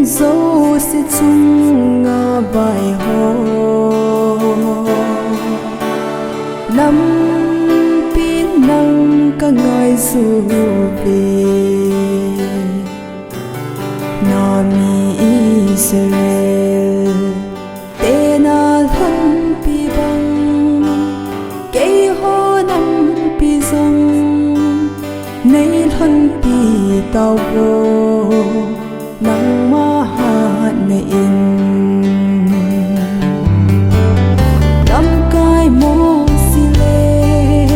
dấu sẽ chung ngã bài hồ năm pin năng cả ngày dù về nami Israel tena thân pi băng cây ho năm pi dòng nay thân pi tao vô nang ma hát nay in lâm cai mô si lê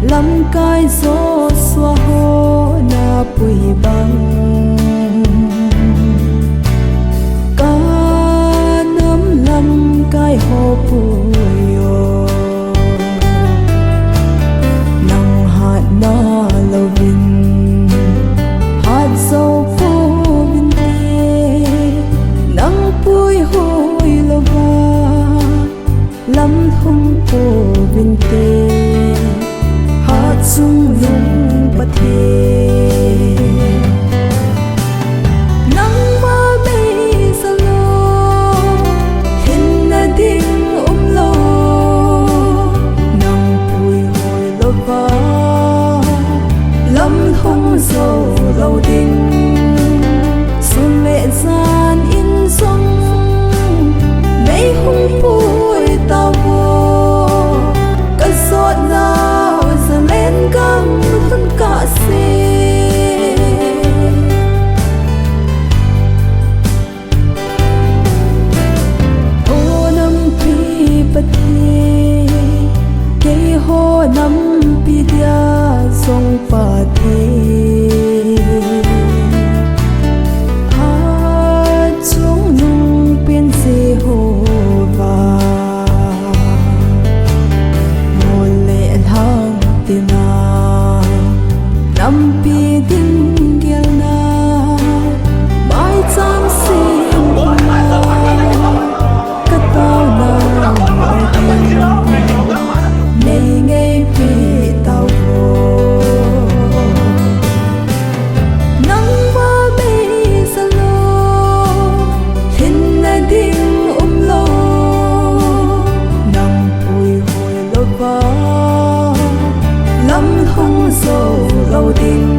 lâm cai gió xóa hô na bụi băng ca nấm lâm cai hô bụi yo nang hát na lâu vinh hát dâu lâm thung cô bên tê hát sung lung bát thê nắng ma mây sa lô thiên na đinh lô nắng bụi hồi lô va lâm thung dâu lâu đinh xuân lệ gian in sông mấy hung bụi tao vô cái giọt nào giờ lên cam thân cả xe ô năm pi bát thê cây hồ năm pi dia song pa thê hát chung nung biên dê hồ lâm pi din gel na mai cham sim na ka tao na nei ngay pi tao vô nắng ma mây sa lô thiên na ding lô nắng bụi hồi lô va lâm thung dâu lâu đinh